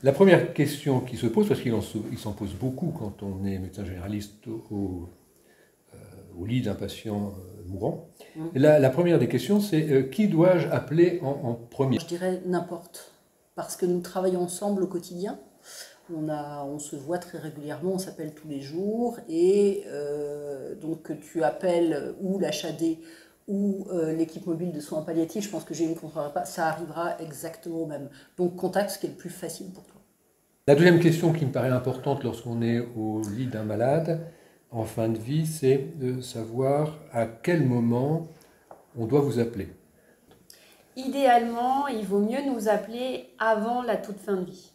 La première question qui se pose, parce qu'il s'en pose beaucoup quand on est médecin généraliste au lit d'un patient mourant, la première des questions, c'est qui dois-je appeler en premier? Je dirais n'importe, parce que nous travaillons ensemble au quotidien. On se voit très régulièrement, on s'appelle tous les jours, et donc tu appelles ou l'HAD ou l'équipe mobile de soins palliatifs, je pense que je ne comprendrai pas, ça arrivera exactement au même. Donc contacte ce qui est le plus facile pour toi. La deuxième question qui me paraît importante lorsqu'on est au lit d'un malade en fin de vie, c'est de savoir à quel moment on doit vous appeler. Idéalement, il vaut mieux nous appeler avant la toute fin de vie.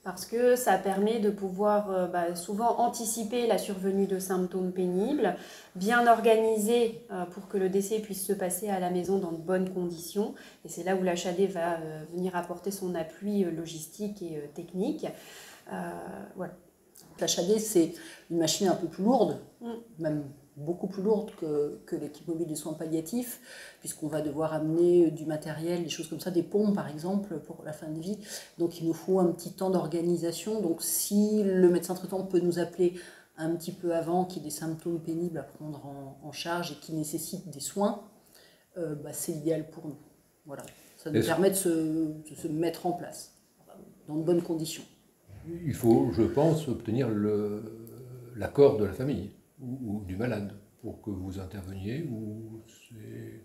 Parce que ça permet de pouvoir souvent anticiper la survenue de symptômes pénibles, bien organiser pour que le décès puisse se passer à la maison dans de bonnes conditions. Et c'est là où l'HAD va venir apporter son appui logistique et technique. Voilà. L'HAD, c'est une machine un peu plus lourde, même beaucoup plus lourde que l'équipe mobile des soins palliatifs, puisqu'on va devoir amener du matériel, des choses comme ça, des pompes par exemple, pour la fin de vie. Donc il nous faut un petit temps d'organisation. Donc si le médecin traitant peut nous appeler un petit peu avant, qu'il y ait des symptômes pénibles à prendre en charge et qui nécessitent des soins, c'est l'idéal pour nous. Voilà. Ça nous permet de se mettre en place dans de bonnes conditions. Il faut, je pense, obtenir l'accord de la famille ou du malade pour que vous interveniez ou c'est...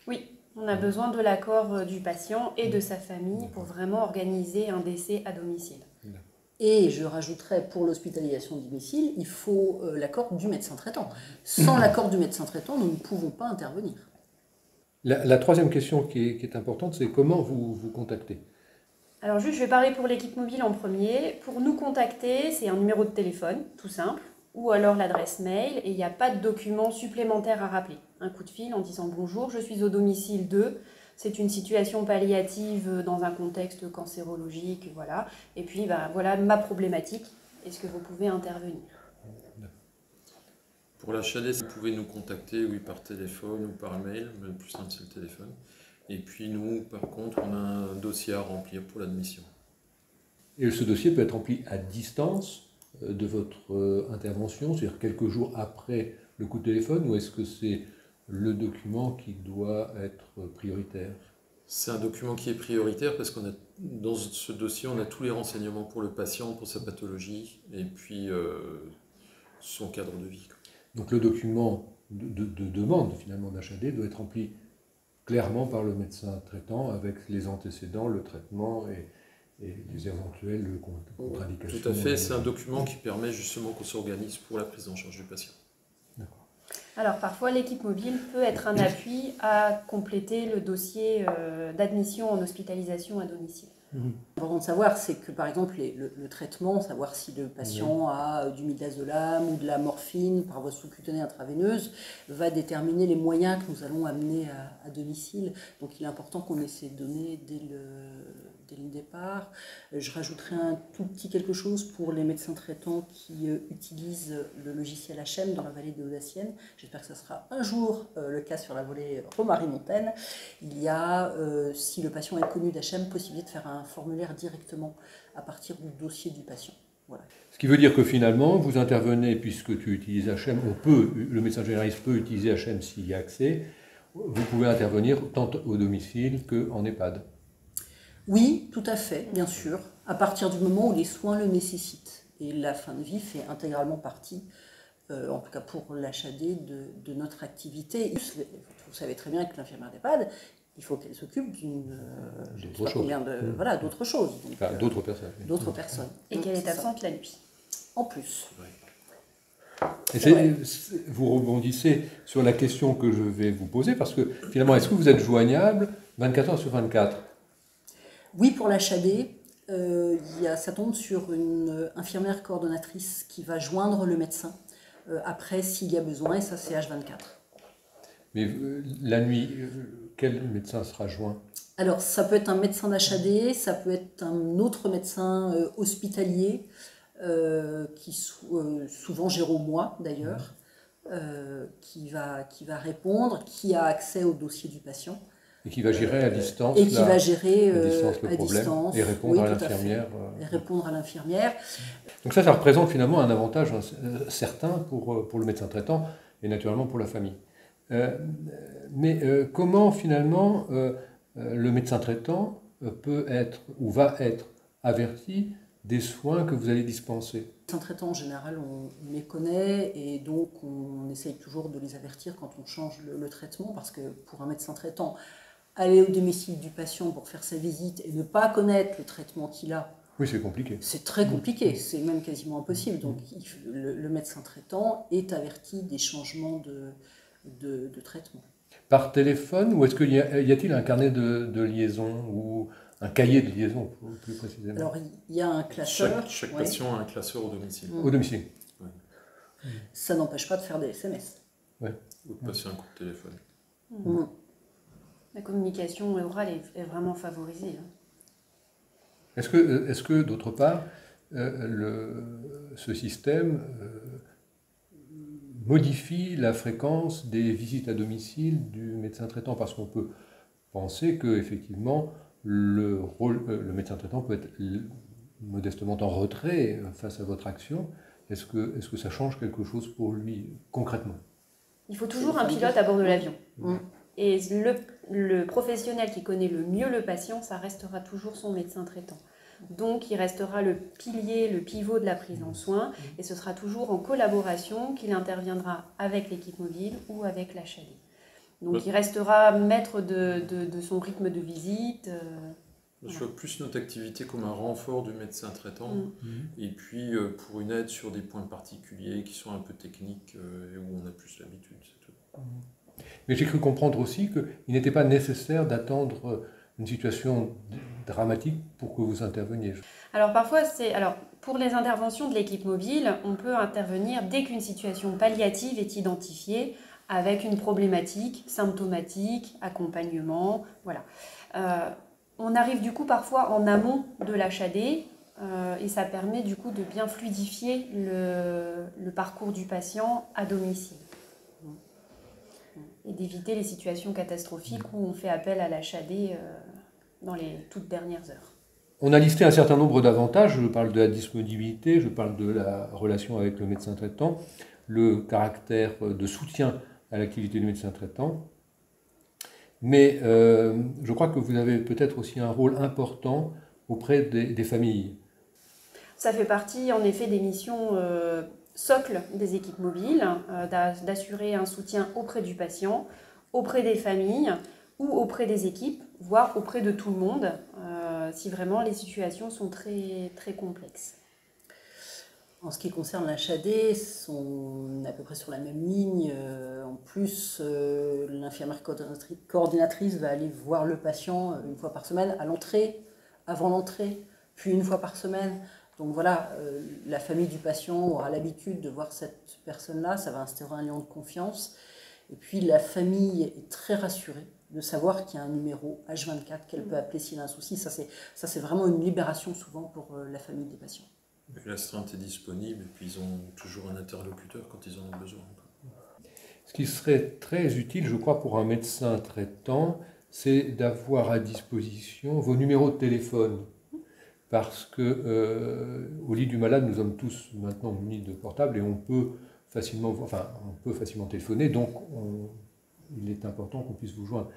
Oui, on a besoin de l'accord du patient et de sa famille pour vraiment organiser un décès à domicile. Et je rajouterais, pour l'hospitalisation à domicile, il faut l'accord du médecin traitant. Sans l'accord du médecin traitant, nous ne pouvons pas intervenir. La troisième question qui est importante, c'est comment vous contactez? Alors juste, je vais parler pour l'équipe mobile en premier. Pour nous contacter, c'est un numéro de téléphone, tout simple, ou alors l'adresse mail, et il n'y a pas de document supplémentaire à rappeler. Un coup de fil en disant bonjour, je suis au domicile de, c'est une situation palliative dans un contexte cancérologique, voilà. Et puis voilà ma problématique, est-ce que vous pouvez intervenir? Pour la HAD, vous pouvez nous contacter oui, par téléphone ou par mail, mais le plus simple c'est le téléphone. Et puis nous, par contre, on a un dossier à remplir pour l'admission. Et ce dossier peut être rempli à distance de votre intervention, c'est-à-dire quelques jours après le coup de téléphone, ou est-ce que c'est le document qui doit être prioritaire? C'est un document qui est prioritaire parce qu'on a dans ce dossier, on a tous les renseignements pour le patient, pour sa pathologie, et puis son cadre de vie. Donc le document de demande finalement d'HAD doit être rempli clairement par le médecin traitant avec les antécédents, le traitement et les éventuelles contre-indications. Tout à fait, c'est un document qui permet justement qu'on s'organise pour la prise en charge du patient. D'accord. Alors parfois l'équipe mobile peut être un appui à compléter le dossier d'admission en hospitalisation à domicile. Important de savoir, c'est que par exemple le traitement, savoir si le patient a du midazolam ou de la morphine par voie sous-cutanée intraveineuse, va déterminer les moyens que nous allons amener à domicile. Donc il est important qu'on ait ces données dès le départ. Je rajouterai un tout petit quelque chose pour les médecins traitants qui utilisent le logiciel HM dans la vallée de Audacienne. J'espère que ce sera un jour le cas sur la vallée Romary-Montaine. Il y a, si le patient est connu d'HM, possibilité de faire un formulaire directement à partir du dossier du patient. Voilà. Ce qui veut dire que finalement, vous intervenez, puisque tu utilises HM, le médecin généraliste peut utiliser HM s'il y a accès, vous pouvez intervenir tant au domicile qu'en EHPAD. Oui, tout à fait, bien sûr, à partir du moment où les soins le nécessitent. Et la fin de vie fait intégralement partie, en tout cas pour l'HAD, de notre activité. Vous savez très bien que l'infirmière d'EHPAD, il faut qu'elle s'occupe d'autres choses. Enfin, d'autres personnes. D'autres personnes. Et qu'elle est absente la nuit. En plus. Et vous rebondissez sur la question que je vais vous poser, parce que finalement, est-ce que vous êtes joignable 24 heures sur 24? Oui, pour l'HAD, ça tombe sur une infirmière coordonnatrice qui va joindre le médecin après s'il y a besoin, et ça c'est H24. Mais la nuit, quel médecin sera joint? Alors, ça peut être un médecin d'HAD, ça peut être un autre médecin hospitalier, souvent Jérôme d'ailleurs, qui va répondre, qui a accès au dossier du patient. Et qui va gérer à distance, et qui va gérer le problème et répondre à l'infirmière. Et répondre à l'infirmière. Donc ça représente finalement un avantage certain pour le médecin traitant et naturellement pour la famille. Mais comment finalement le médecin traitant peut être ou va être averti des soins que vous allez dispenser? Les médecins traitants, en général, on les connaît et donc on essaye toujours de les avertir quand on change le traitement, parce que pour un médecin traitant, aller au domicile du patient pour faire sa visite et ne pas connaître le traitement qu'il a, oui, c'est compliqué. C'est très compliqué, c'est même quasiment impossible. Donc le médecin traitant est averti des changements de traitement. Par téléphone, ou est-ce qu'il y a-t-il un carnet de liaison ou un cahier de liaison plus précisément? Alors il y a un classeur. Chaque patient a un classeur au domicile. Au domicile. Ouais. Ça n'empêche pas de faire des SMS. Ouais. Ou de passer un coup de téléphone. La communication orale est vraiment favorisée. Est-ce que d'autre part, ce système modifie la fréquence des visites à domicile du médecin traitant? Parce qu'on peut penser qu'effectivement, le médecin traitant peut être modestement en retrait face à votre action. Est-ce que ça change quelque chose pour lui concrètement? Il faut toujours un pilote à bord de l'avion. Et le professionnel qui connaît le mieux le patient, ça restera toujours son médecin traitant. Donc il restera le pilier, le pivot de la prise en soin, et ce sera toujours en collaboration qu'il interviendra avec l'équipe mobile ou avec l'HAD. Donc il restera maître de son rythme de visite. Je vois plus notre activité comme un renfort du médecin traitant, et puis pour une aide sur des points particuliers qui sont un peu techniques et où on a plus l'habitude, c'est tout. Mais j'ai cru comprendre aussi qu'il n'était pas nécessaire d'attendre une situation dramatique pour que vous interveniez. Alors parfois, pour les interventions de l'équipe mobile, on peut intervenir dès qu'une situation palliative est identifiée avec une problématique symptomatique, accompagnement, voilà. On arrive du coup parfois en amont de l'HAD et ça permet du coup de bien fluidifier le parcours du patient à domicile et d'éviter les situations catastrophiques où on fait appel à l'HAD dans les toutes dernières heures. On a listé un certain nombre d'avantages, je parle de la disponibilité, je parle de la relation avec le médecin traitant, le caractère de soutien à l'activité du médecin traitant, mais je crois que vous avez peut-être aussi un rôle important auprès des familles. Ça fait partie en effet des missions socle des équipes mobiles, d'assurer un soutien auprès du patient, auprès des familles ou auprès des équipes, voire auprès de tout le monde, si vraiment les situations sont très, très complexes. En ce qui concerne l'HAD, on est à peu près sur la même ligne. En plus, l'infirmière coordinatrice va aller voir le patient une fois par semaine, à l'entrée, avant l'entrée, puis une fois par semaine. Donc voilà, la famille du patient aura l'habitude de voir cette personne-là, ça va instaurer un lien de confiance. Et puis la famille est très rassurée de savoir qu'il y a un numéro H24 qu'elle peut appeler s'il a un souci. Ça c'est vraiment une libération souvent pour la famille des patients. L'astreinte est disponible et puis ils ont toujours un interlocuteur quand ils en ont besoin. Ce qui serait très utile, je crois, pour un médecin traitant, c'est d'avoir à disposition vos numéros de téléphone. Parce que au lit du malade, nous sommes tous maintenant munis de portables et on peut facilement téléphoner, donc il est important qu'on puisse vous joindre.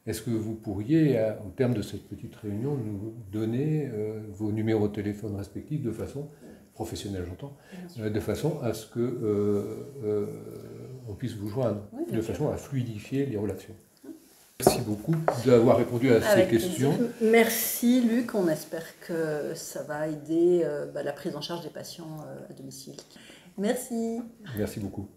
Est-ce que vous pourriez, au terme de cette petite réunion, nous donner vos numéros de téléphone respectifs de façon professionnelle, j'entends, de façon à ce que on puisse vous joindre, de façon à fluidifier les relations. Merci beaucoup d'avoir répondu à ces questions. Merci Luc, on espère que ça va aider la prise en charge des patients à domicile. Merci. Merci beaucoup.